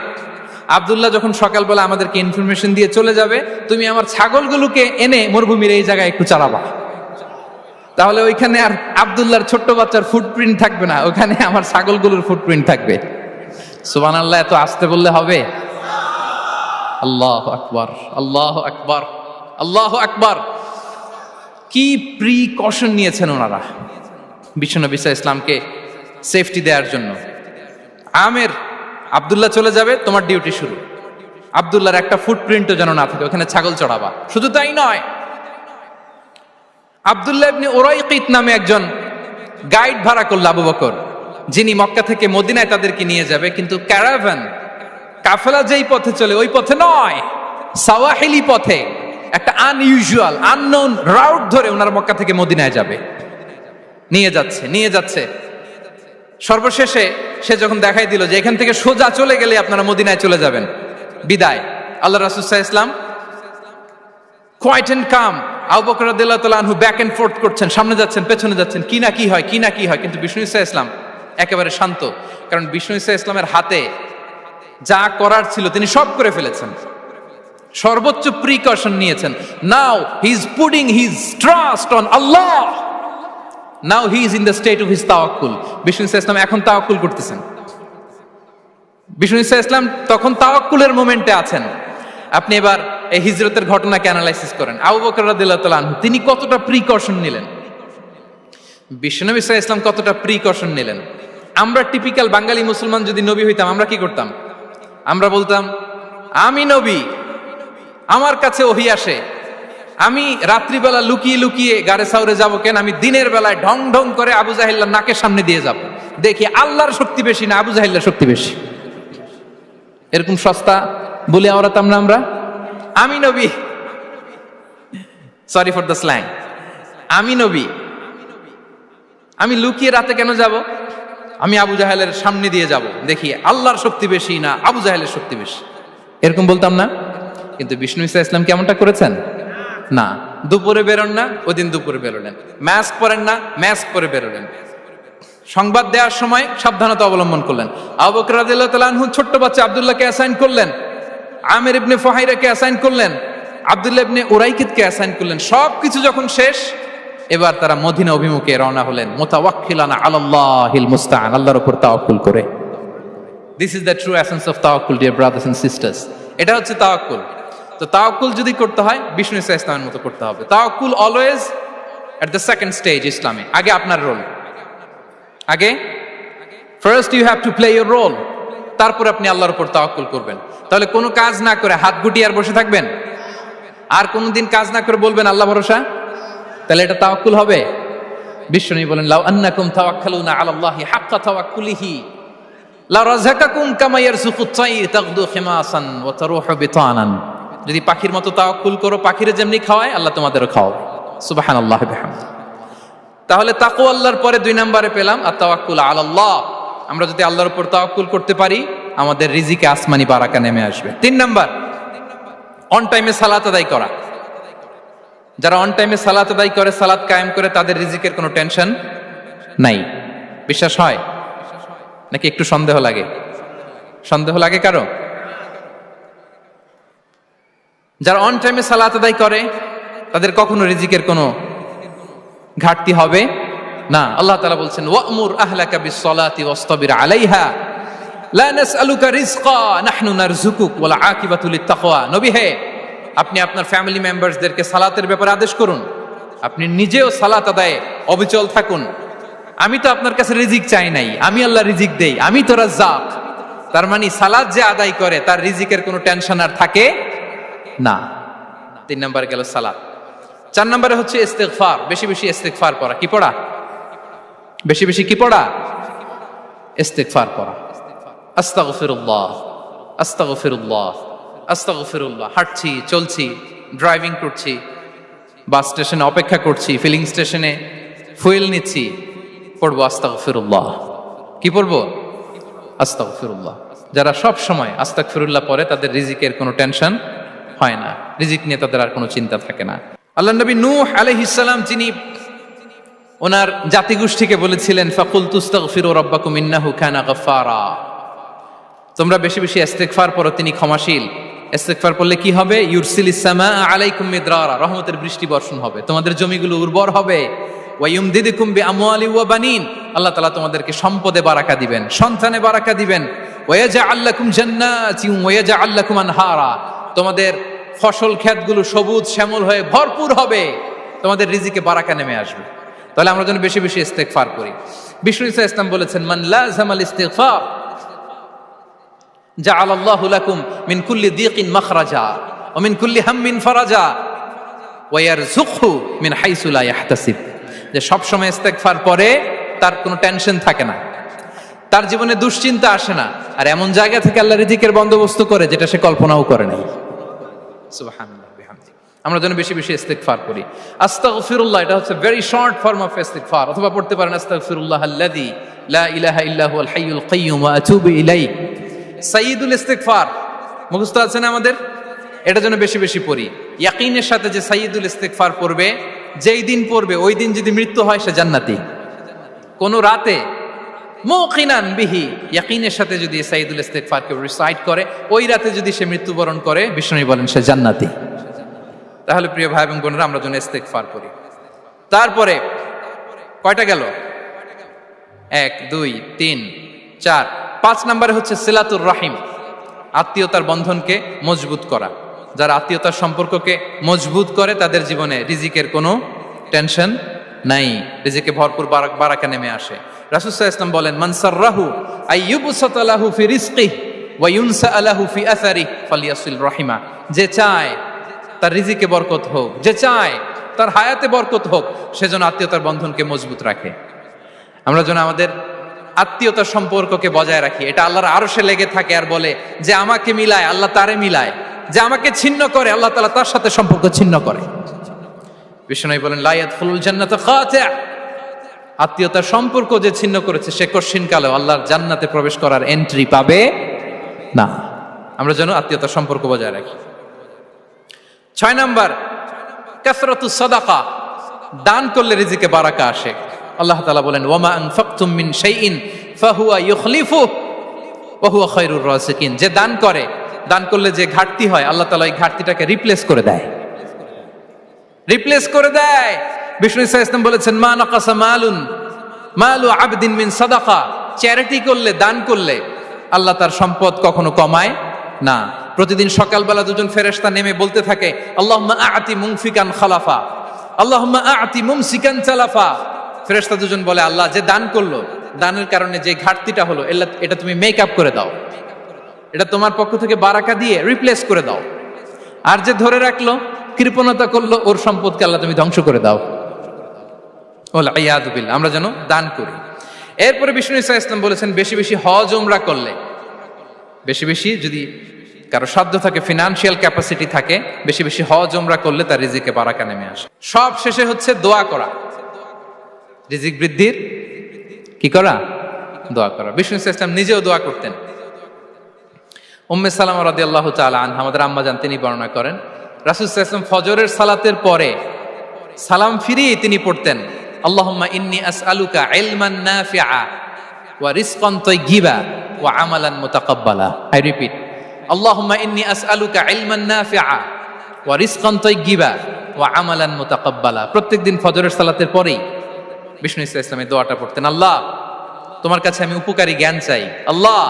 আব্দুল্লাহ যখন সকালবেলা আমাদেরকে ইনফরমেশন দিয়ে চলে যাবে, তুমি আমার ছাগলগুলোকে এনে মরুভূমির এই জায়গায় একটু চালাবা, তাহলে ওইখানে আর আব্দুল্লাহর ছোট্ট বাচ্চার ফুটপ্রিন্ট থাকবে না, ওখানে আমার ছাগলগুলোর ফুটপ্রিন্ট থাকবে। সুবহানাল্লাহ। এত আসতে বললে হবে? আল্লাহু আকবার, আল্লাহু আকবার, আল্লাহু আকবার। কি প্রিকশন নিয়েছেন ওনারা বিশ্বনবী সাল্লাল্লাহু আলাইহি ওয়াসাল্লামকে সেফটি দেওয়ার জন্য। আমির, আব্দুল্লাহ চলে যাবে, তোমার ডিউটি শুরু, আব্দুল্লাহর একটা ফুটপ্রিন্টও যেন না থাকে, ওখানে ছাগল চড়াবা। শুধু তাই নয়, আব্দুল্লাহ ইবনে উরাইকিত নামে একজন গাইড ভাড়া করল আবু বকর, যিনি মক্কা থেকে মদিনায় তাদেরকে নিয়ে যাবে, কিন্তু ক্যারাভান, কাফেলা যেই পথে চলে ওই পথে নয়, সাওয়াহিলি পথে, একটা আনইউজুয়াল আননোন রাউট ধরে ওনারা মক্কা থেকে মদিনায় যাবে। নিয়ে যাচ্ছে। সর্বশেষে সে যখন দেখাই দিল যে এখান থেকে সোজা চলে গেলে আপনারা মদিনায় চলে যাবেন, বিদায়। আল্লাহ রাসূল সাল্লাল্লাহু আলাইহি ওয়াসাল্লাম কোয়াইট এন্ড কাম, আবু বকর রাদিয়াল্লাহু তাআলা আনহু ব্যাক এন্ড ফোর্থ করছেন, সামনে যাচ্ছেন পেছনে যাচ্ছেন, কি না কি হয়। কিন্তু বিষ্ণু সাল্লাল্লাহু আলাইহি ওয়াসাল্লাম একেবারে শান্ত, কারণ বিষ্ণু সাল্লাল্লাহু আলাইহি ওয়াসাল্লামের হাতে যা করার ছিল তিনি সব করে ফেলেছেন, সর্বোচ্চ প্রিকশন নিয়েছেন। Now he is putting his trust on Allah, now he is in the state of his তাওয়াক্কুল। বিষ্ণু সাল্লাল্লাহু আলাইহি ওয়াসাল্লাম এখন তাওয়াক্কুল করতেছেন। বিষ্ণু সাল্লাল্লাহু আলাইহি ওয়াসাল্লাম তখন তাওয়াক্কুলের মোমেন্টে আছেন। আপনি এবার এই হিজরতের ঘটনাকে অ্যানালাইসিস করেন। আবু বকর রাদিয়াল্লাহু তাআলা আনহু তিনি কতটা প্রিকশন নিলেন, বিশ্বনবী সাল্লাল্লাহু আলাইহি ওয়াসাল্লাম কতটা প্রিকশন নিলেন। আমরা টিপিক্যাল বাঙালি মুসলমান যদি নবী হইতাম আমরা কি করতাম? আমরা বলতাম আমি নবী, আমার কাছে ওহী আসে, আমি রাত্রিবেলা লুকিয়ে লুকিয়ে গারে সাউরে যাব কেন? আমি দিনের বেলায় ঢং ঢং করে আবু জাহেলের নাকের সামনে দিয়ে যাব, দেখি আল্লাহর শক্তি বেশি না আবু জাহেলের শক্তি বেশি। এরকম সস্তা বলে আওড়াতাম না আমরা? আমি নবী, সরি ফর দ্য স্ল্যাং, আমি নবী, আমি লুকিয়ে রাতে কেন যাব? আমি আবু জাহেলের সামনে দিয়ে যাব, দেখি আল্লাহর শক্তি বেশি না আবু জাহেলের শক্তি বেশি। এরকম বলতাম না? কিন্তু বিষ্ণু ঈসা ইসলাম কেমনটা করেছেন? না, দুপুরে বেরোন না, ওই দিন দুপুরে বেরোলেন। মাস্ক পরেন না, মাস্ক পরে বেরোলেন। সংবাদ দেওয়ার সময় সাবধানতা অবলম্বন করলেন। আবু বকর রাদিয়াল্লাহু তাআলা আনহু ছোট্ট বাচ্চা আব্দুল্লাহকে অ্যাসাইন করলেন, আমির ইবনে ফুহাইরাকে অ্যাসাইন করলেন, আব্দুল্লাহ ইবনে উরাইকিতকে অ্যাসাইন করলেন। সবকিছু যখন শেষ, এবার তারা মদিনা অভিমুখে রওনা হলেন, মুতাওয়াক্কিলানা আলাল্লাহিল মুস্তাআন, আল্লাহর উপর তাওয়াক্কুল করে। This is the true essence of তাওয়াক্কুল, ডিয়ার ব্রাদার্স এন্ড সিস্টার্স। এটা হচ্ছে তাওয়াক্কুল। তো তাওয়াক্কুল যদি করতে হয় বিষ্ণু ঈসা ইসলামের মতো করতে হবে। তাওয়াক্কুল always at the second stage ইসলামে। আগে আপনার রোল, আগে first you have to play your role, তারপর আপনি আল্লাহর উপর তাওয়াক্কুল করবেন। তাহলে কোনো কাজ না করে হাত গুটিয়ে আর বসে থাকবেন, আর কোনোদিন কাজ না করে বলবেন আল্লাহ ভরসা, তাহলে এটা তাওয়াক্কুল হবে? বিশ্বনবী বলেন লাউ আন্নাকুম তাওয়াক্কালুনা আলাল্লাহি হাক্কা তাওয়াক্কুলিহি লা রাযাকাকুম কামা ইয়ারযুকুত তায়র তাগদু খিমাসান ওয়া তারুহু বিতানান। যদি পাখির মতো তাওয়াক্কুল করো, পাখিরে যেমনি খাওয়ায় আল্লাহ তোমাদেরও খাওয়াবে। সুবহানাল্লাহি ওয়া বিহামদিহি। তাহলে তাকওয়া আল্লাহর পরে 2 নম্বরে পেলাম আত তাওয়াক্কুল আলাল্লাহ। আমরা যদি আল্লাহর উপর তাওয়াক্কুল করতে পারি, আমাদের রিজিকে আসমানি বারাকা নেমে আসবে। 3 নাম্বার, অন টাইমে সালাত আদায় করা। যারা অন টাইমে সালাত আদায় করে, সালাত কায়েম করে, তাদের রিজিকের কোনো টেনশন নাই। বিশ্বাস হয় নাকি একটু সন্দেহ লাগে? সন্দেহ লাগে কারো? যারা অন টাইমে সালাত আদায় করে তাদের কখনো রিজিকের কোনো ঘাটতি হবে না। আল্লাহ তাআলা বলছেন ওয়া'মুর আহলাকা বিস-সালাতি ওয়াসতাবির আলাইহা লা নাসআলুকা রিজকা নাহনু নারযুকুক ওয়াল আকিবাতু লিত-তাকওয়া। নবী হে, আপনি আপনার ফ্যামিলি মেম্বারসদেরকে সালাতের ব্যাপারে আদেশ করুন, আপনি নিজেও সালাত আদায়ে অবিচল থাকুন। আমি তো আপনার কাছে রিজিক চাই নাই, আমি আল্লাহ রিজিক দেই, আমি তো রাজ্জাক। তার মানে সালাত যে আদায় করে তার রিজিকের কোনো টেনশন আর থাকে না। 3 নম্বরে গেল সালাত। 4 নম্বরে হচ্ছে ইস্তিগফার। বেশি বেশি ইস্তিগফার পড়া। কি পড়া? বেশি বেশি কি পড়া? ইস্তিগফার পড়া। আস্তাগফিরুল্লাহ, আস্তাগফিরুল্লাহ, আস্তাগফিরুল্লাহ। হাঁটছি, চলছি, ড্রাইভিং করছি, বাস স্টেশনে অপেক্ষা করছি, ফিলিং স্টেশনে ফুয়েল নিচ্ছি, পড়বো আস্তাগফিরুল্লাহ। কি পড়বো? আস্তাগফিরুল্লাহ। যারা সব সময় আস্তাগফিরুল্লাহ পড়ে তাদের রিজিকের কোনো টেনশন হয় না, রিজিক নিয়ে তাদের আর কোনো চিন্তা থাকে না। আল্লাহ নবী নূহ আলাইহিস সালাম যিনি ওনার জাতিগোষ্ঠীকে বলেছিলেন ফাকুলতু আস্তাগফিরু রাব্বাকুম ইন্নাহু কানা গাফফারা, তোমরা বেশি বেশি ইস্তিগফার পড়ো, তিনি ক্ষমাশীল। ইস্তিগফার পড়লে কি হবে? ইউরসিলিস সামা আলাইকুম মিদরারা, রহমতের বৃষ্টি বর্ষণ হবে, তোমাদের জমিগুলো উর্বর হবে। ওয়া ইউমদিদুকুম বিআমওয়ালি ওয়া বানিন, আল্লাহ তাআলা তোমাদেরকে সম্পদে বারাকা দিবেন, সন্তানে বারাকা দিবেন। ওয়া ইয়াজআল লাকুম জান্নাতিন ওয়া ইয়াজআল লাকুম আনহারা, তোমাদের ফসল ক্ষেতগুলো সবুজ শ্যামল হয়ে ভরপুর হবে, তোমাদের রিজিকে বারাকা নেমে আসবে। তাহলে আমরা যেন বেশি বেশি ইস্তিগফার করি। বিষ্ণু ঈসা ইসলাম বলেছেন মান লাযামাল ইস্তিগফার জাআলাল্লাহু লাকুম মিন কুল্লি দিকিন মাখরাজা ওয়া মিন কুল্লি হাম্মিন ফারাজা ওয়া ইয়ারযুকহু মিন হাইসু লা ইয়াহতাসিব। যে সব সময় ইস্তিগফার পরে তার কোনো টেনশন থাকে না, তার জীবনে দুশ্চিন্তা আসে না, আর এমন জায়গা থেকে আল্লাহ রিজিকের বন্দোবস্ত করে যেটা সে কল্পনাও করে নাই। সুবহানাল্লাহ বিহামদিহি। আমরা যেন বেশি বেশি ইস্তিগফার করি। আস্তাগফিরুল্লাহ, এটা হচ্ছে ভেরি শর্ট ফর্ম অফ ইস্তিগফার। অথবা পড়তে পারেন আস্তাগফিরুল্লাহ আল্লাযী লা ইলাহা ইল্লা হুয়াল হাইয়ুল কাইয়্যুম ওয়া আতুবু ইলাইহি। সাইয়্যিদুল ইস্তিগফার মুখস্থ আছে না আমাদের? এটা যেন বেশি বেশি পড়ি। ইয়াকিনের সাথে যে সাইয়্যিদুল ইস্তিগফার পড়বে, যেই দিন পড়বে ওই দিন যদি মৃত্যু হয় সে জান্নাতি। কোন রাতে মুকিনান বিহি, ইয়াকিনের সাথে যদি সাইয়্যিদুল ইস্তিগফারকে রিসাইট করে, ওই রাতে যদি সে মৃত্যুবরণ করে, বিষ্ণু বলেন সে জান্নাতি। তাহলে প্রিয় ভাই এবং বোনেরা, আমরা যেন ইস্তিগফার করি। তারপরে কয়টা গেল? 1 2 3 4 5 নম্বরে হচ্ছে সিলাতুর রাহিম, আত্মীয়তার বন্ধনকে মজবুত করা। যারা আত্মীয়তার সম্পর্ককে মজবুত করে তাদের জীবনে রিজিকের কোনো টেনশন নাই, রিজিকে ভরপুর বারাকা নেমে আসে। রাসূল সাল্লাল্লাহু আলাইহি ওয়াসাল্লাম বলেন, মান সাররাহু আইয়ুবসাতা লাহু ফি রিজকিহি ওয়া ইউনসা লাহু ফি আসারিহি ফালিয়াসিল রাহিমা। যে চায় তার রিজিকে বরকত হোক, যে চায় তার হায়াতে বরকত হোক, সেজন্য আত্মীয়তার বন্ধনকে মজবুত রাখে। আমরা যেন আমাদের আত্মীয়তার সম্পর্ককে বজায় রাখি। এটা আল্লাহর আরশে লেগে থাকে আর বলে যে আমাকে মিলায় আল্লাহ তারে মিলায়, যে আমাকে ছিন্ন করে আল্লাহ তাআলা তার সাথে সম্পর্ক ছিন্ন করে। বিষ্ণু বলেন, লা ইয়াদখুলুল জান্নাতা খাতি', আত্মীয়তার সম্পর্ক যে ছিন্ন করেছে সে কশিনকালেও আল্লাহর জান্নাতে প্রবেশ করার এন্ট্রি পাবে না। আমরা যেন আত্মীয়তার সম্পর্ক বজায় রাখি। 6 নাম্বার, কাসরাতুস সাদাকা, দান করলে রিজিকে বারাকা আসে। আল্লাহ তাআলা বলেন, ওয়ামা আনফাকতুম মিন শাইইন ফাহুয়া ইউখলিফুহু ওয়া হুয়া খায়রুর রাযিকিন। যে দান করে, দান করলে যে ঘাটতি হয় আল্লাহ তাআলা এই ঘাটতিটাকে রিপ্লেস করে দেয়, রিপ্লেস করে দেয়। বিষ্ণু সাল্লাল্লাহু আলাইহি ওয়াসাল্লাম বলেছেন, মা নাকাসা মালু আবদিন মিন সাদাকা, চ্যারিটি করলে, দান করলে আল্লাহ তার সম্পদ কখনো কমায় না। প্রতিদিন সকালবেলা দুজন ফেরেশতা নেমে বলতে থাকে, আল্লাহুম্মা আ'তি মুনফিকান খালাফা, আল্লাহুম্মা আ'তি মুমসিকান চালাফা। ফেরেশতা দুজন বলে, আল্লাহ যে দান করলো, দানের কারণে যে ঘাটতিটা হলো এটা তুমি মেক আপ করে দাও, এটা তোমার পক্ষ থেকে বারাকা দিয়ে রিপ্লেস করে দাও। আর যে ধরে রাখলো, কৃপণতা করলো, ওর সম্পদকে আল্লাহ তুমি ধ্বংস করে দাও। ওয়াল ইয়াদু বিল্লাহ। আমরা যেন দান করি। এরপরে বিষ্ণু সাল্লাল্লাহু আলাইহি ওয়াসাল্লাম বলেছেন, বেশি বেশি হজ উমরা করলে, বেশি বেশি যদি কারো সাধ্য থাকে, ফিনান্সিয়াল ক্যাপাসিটি থাকে, বেশি বেশি হজ উমরা করলে তার রিজিকে বারাকা নেমে আসে। সব শেষে হচ্ছে দোয়া করা, রিজিক বৃদ্ধির কি করা? দোয়া করা। বিষ্ণু সাল্লাল্লাহু আলাইহি ওয়াসাল্লাম নিজেও দোয়া করতেন। উম্মে সালামা রাদিয়াল্লাহু তাআলা আনহা, আমাদের আম্মা জান, তিনি বর্ণনা করেন, রাসূল সাল্লাল্লাহু আলাইহি ওয়াসাল্লাম ফজরের সালাতের পরে সালাম ফিরিয়ে তিনি পড়তেন, আল্লাহুম্মা ইন্নী আসআলুকা ইলমান নাফিআ ওয়া রিজকান তাইয়্যিবা ওয়া আমালান মুতাকাব্বালা। আই রিপিট, আল্লাহুম্মা ইন্নী আসআলুকা ইলমান নাফিআ ওয়া রিজকান তাইয়্যিবা ওয়া আমালান মুতাকাব্বালা। প্রত্যেকদিন ফজরের সালাতের পরেই বিষ্ণু ইসলামের দোয়াটা পড়তেন, আল্লাহ তোমার কাছে আমি উপকারী জ্ঞান চাই, আল্লাহ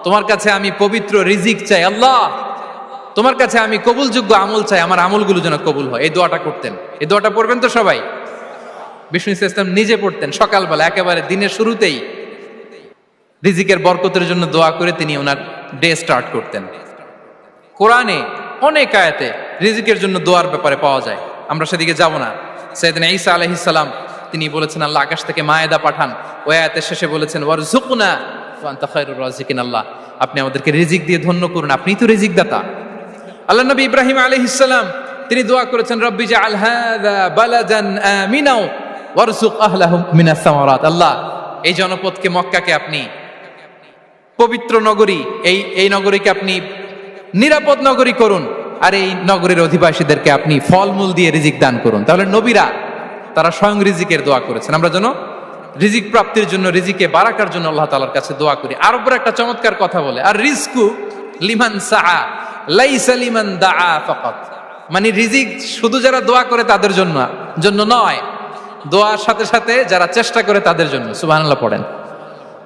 তোমার কাছে আমি পবিত্র রিজিক চাই, আল্লাহ তোমার কাছে আমি কবুলযোগ্য আমল চাই, আমার আমলগুলো যেন কবুল হয়। এই দোয়াটা করতেন। এই দোয়াটা পড়বেন তো সবাই। বিষ্ণু ইসলাম নিজে পড়তেন সকালবেলা, একেবারে দিনের শুরুতেই রিজিকের বরকতের জন্য দোয়া করে তিনি ওনার ডে স্টার্ট করতেন। কোরআনে অনেক আয়াতে রিজিকের জন্য দোয়ার ব্যাপারে পাওয়া যায়, আমরা সেদিকে যাব না। সাইয়েদনা ঈসা আলাইহিস সালাম তিনি বলেছেন, আল্লাহ আকাশ থেকে মায়েদা পাঠান। ওই আয়াতের শেষে বলেছেন, ওয়ারযুকনা ওয়া আনতা খায়রুর রাযিকিন, আল্লাহ আপনি আমাদেরকে রিজিক দিয়ে ধন্য করুন, আপনিই তো রিজিক দাতা। আল্লাহ নবী ইব্রাহিম আলাইহিস সালাম তিনি দোয়া করেছেন, রব্বি জাআল হাযা বালাদান আমিনা ওয়ারযুক আহলাহু মিনাস সামারাত, আল্লাহ এই জনপদকে, মক্কাকে আপনি পবিত্র নগরী, এই নগরীকে আপনি নিরাপদ নগরী করুন, আর এই নগরীর অধিবাসীদেরকে আপনি ফলমূল দিয়ে রিজিক দান করুন। তাহলে নবীরা তারা স্বয়ং রিজিকের দোয়া করেছেন। আমরা যেন রিজিক প্রাপ্তির জন্য, রিজিকে বারাকার জন্য আল্লাহ তাআলার কাছে দোয়া করি। আর উপর একটা চমৎকার কথা বলে, আর রিজকু লিমান সাআ লাইসা লিমান দাআ ফাকাত, মানে রিজিক শুধু যারা দোয়া করে তাদের জন্য নয়, দোয়ার সাথে সাথে যারা চেষ্টা করে তাদের জন্য। সুবহানাল্লাহ পড়েন।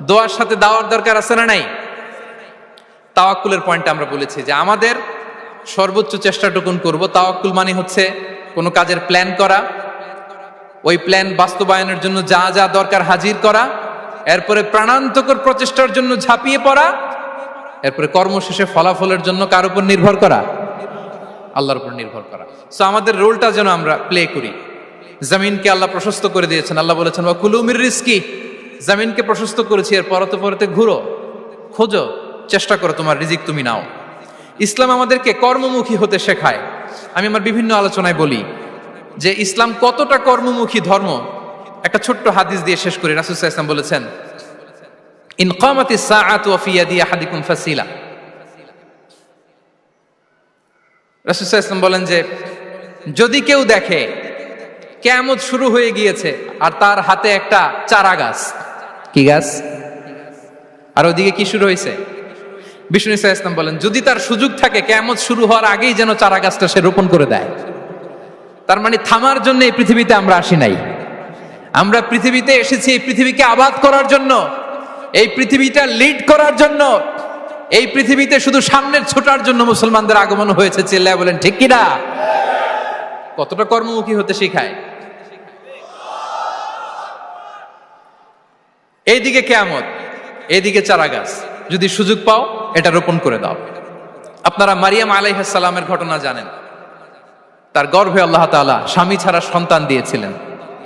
দোয়ার সাথে দাওয়ার দরকার আছে না নাই? তাওয়াক্কুলের পয়েন্টটা আমরা বলেছি যে আমাদের সর্বোচ্চ চেষ্টাটুকুন করব। তাওয়াক্কুল মানে হচ্ছে কোনো কাজের প্ল্যান করা, ওই প্ল্যান বাস্তবায়নের জন্য যা যা দরকার হাজির করা, এরপরে প্রাণান্তকর প্রচেষ্টার জন্য ঝাঁপিয়ে পড়া, এরপরে কর্মশেষে ফলাফলের জন্য কার উপর নির্ভর করা? আল্লাহর উপর নির্ভর করা। সো আমাদের রোলটা যেন আমরা প্লে করি। জমিনকে আল্লাহ প্রশস্ত করে দিয়েছেন, আল্লাহ বলেছেন ওয়া কুলু মির রিজকি, জমিনকে প্রশস্ত করেছি, এর পরতে পরতে ঘুরো, খোঁজো, চেষ্টা করো তোমার রিজিক তুমি নাও। ইসলাম আমাদেরকে কর্মমুখী হতে শেখায়। আমি আমার বিভিন্ন আলোচনায় বলি যে ইসলাম কতটা কর্মমুখী ধর্ম। একটা ছোট্ট হাদিস দিয়ে শেষ করি। রাসূল সাল্লাল্লাহু আলাইহি ওয়াসাল্লাম বলেছেন, ইন কামাতিস সাআতু ওয়া ফি ইয়াদি আহাদিকুম ফাসিলা। রাসূল সাল্লাল্লাহু আলাইহি ওয়াসাল্লাম বলেন যে যদি কেউ দেখে কিয়ামত শুরু হয়ে গিয়েছে আর তার হাতে একটা চারা গাছ, কি গাছ, আর ওদিকে কি শুরু হয়েছে, বিষ্ণু সাল্লাল্লাহু আলাইহি ওয়াসাল্লাম বলেন যদি তার সুযোগ থাকে কিয়ামত শুরু হওয়ার আগেই যেন চারা গাছটা সে রোপণ করে দেয়। তার মানে থামার জন্য এই পৃথিবীতে আমরা আসি নাই। আমরা পৃথিবীতে এসেছি এই পৃথিবীকে আবাদ করার জন্য, এই পৃথিবীটা লিড করার জন্য। এই পৃথিবীতে শুধু সামনের ছোটার জন্য মুসলমানদের আগমন হয়েছে। চিল্লায় বলেন ঠিক কিনা? কতটা কর্মমুখী হতে শেখায়। এইদিকে কিয়ামত, এইদিকে চারা গাছ, যদি সুযোগ পাও এটা রোপণ করে দাও। আপনারা মারিয়াম আলাইহিস সালামের ঘটনা জানেন। তার গর্ভে আল্লাহ তাআলা স্বামী ছাড়া সন্তান দিয়েছিলেন।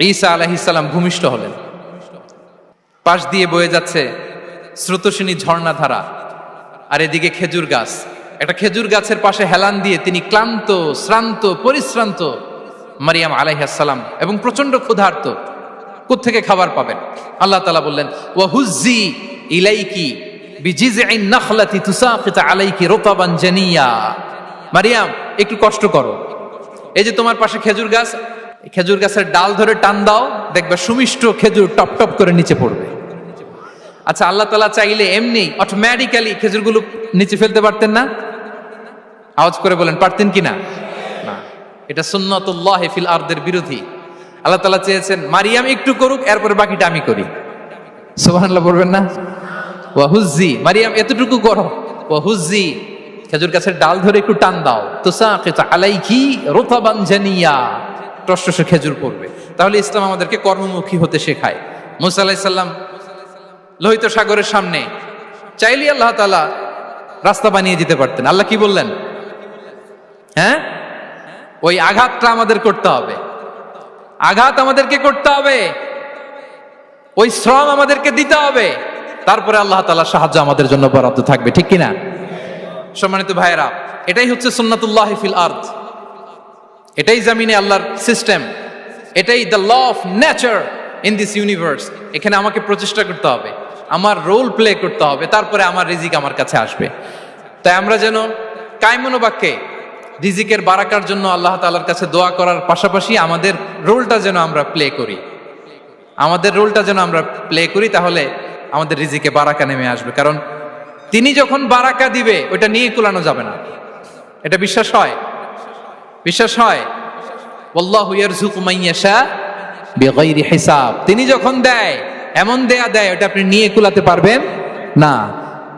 ঈসা আলাইহিস সালাম ভূমিষ্ঠ হলেন। পাশ দিয়ে বয়ে যাচ্ছে স্রোতস্বিনী ঝর্ণাধারা, আর এদিকে খেজুর গাছ। একটা খেজুর গাছের পাশে হেলান দিয়ে তিনি ক্লান্ত, শ্রান্ত, পরিশ্রান্ত মারিয়াম আলাইহিস সালাম, এবং প্রচন্ড ক্ষুধার্ত। কোত্থেকে খাবার পাবেন? আল্লাহ তাআলা বললেন, ওয়া হুজ্জি ইলাইকি বিজিযইন নাখলাতি তুসাকিত আলাইকি রুতাবান জানিয়া। মারিয়াম, একটু কষ্ট করো। এই যে তোমার পাশে খেজুর গাছ, খেজুর গাছের ডাল ধরে টান দাও, দেখবে সুমিষ্ট খেজুর টপ টপ করে নিচে পড়বে। আচ্ছা, আল্লাহ তাআলা চাইলে এমনি অটোমেটিক্যালি খেজুরগুলো নিচে ফেলতে পারতেন না? আওয়াজ করে বলেন, পারতেন কিনা? না, এটা সুন্নাতুল্লাহ ফিল আরদের বিরোধী। আল্লাহ তাআলা চেয়েছেন মারিয়াম একটু করুক, এরপরে বাকিটা আমি করি। সুবহানাল্লাহ বলবেন না? ওয়া হুজ্জি, মারিয়াম এতটুকু করো। ওয়া হুজ্জি, খেজুর গাছের ডাল ধরে একটু টান দাও, তুসাকিত আলাইকি রুতাবান জানিয়া, টসটসে খেজুর পড়বে। তাহলে ইসলাম আমাদেরকে কর্মমুখী হতে শেখায়। মুসা আলাইহিস সালাম লোহিত সাগরের সামনে চাইলে আল্লাহ তাআলা রাস্তা বানিয়ে দিতে পারতেন। আল্লাহ কি বললেন? হ্যাঁ, ওই আঘাতটা আমাদের করতে হবে, আঘাত আমাদেরকে করতে হবে, ওই শ্রম আমাদেরকে দিতে হবে, তারপরে আল্লাহ তাআলার সাহায্য আমাদের জন্য বরাদ্দ থাকবে। ঠিক কিনা? সম্মানিত ভাইয়েরা, এটাই হচ্ছে সুন্নাতুল্লাহ ফিল আরদ। এটাই জামিনে আল্লাহর সিস্টেম, এটাই the law of nature in this universe. এখানে আমাকে প্রচেষ্টা করতে হবে, আমার রোল প্লে করতে হবে, তারপরে আমার রিজিক আমার কাছে আসবে। তাই আমরা যেন কায়মনোবাক্যে রিজিকের বারাকার জন্য আল্লাহ তাআলার কাছে দোয়া করার পাশাপাশি আমাদের রোলটা যেন আমরা প্লে করি, আমাদের রোলটা যেন আমরা প্লে করি, তাহলে আমাদের রিজিকে বারাকা নেমে আসবে। কারণ তিনি যখন বারাকা দিবে ওইটা নিয়ে কুলানো যাবে না। এটা বিশ্বাস হয়? বিশ্বাস হয়? ওয়াল্লাহু ইয়ারযুকু মান ইয়াশা বিগাইরি হিসাব। তিনি যখন দেয় এমন দেয়া দেয় ওটা আপনি নিয়ে কুলাতে পারবেন না।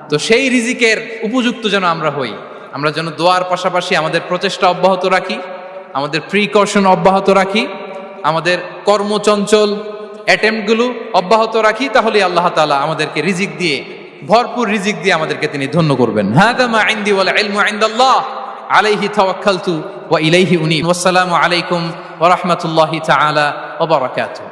তো সেই রিজিকের উপযুক্ত যেন আমরা হই। আমরা যেন দোয়ার পাশাপাশি আমাদের প্রচেষ্টা অব্যাহত রাখি, আমাদের প্রিকশন অব্যাহত রাখি, আমাদের কর্মচঞ্চল অ্যাটেম্পটগুলো অব্যাহত রাখি, তাহলে আল্লাহ তাআলা আমাদেরকে রিজিক দিয়ে, ভরপুর রিজিক দিয়ে আমাদেরকে তিনি ধন্য করবেন। হাযা মা ইনদি ওয়াল ইলমু ইনদাল্লাহ আলাইহি তাওয়াক্কালতু ওয়া ইলাইহি উনীব। ওয়াসসালামু আলাইকুম ওয়া রাহমাতুল্লাহি তাআলা ওয়া বারাকাতুহু।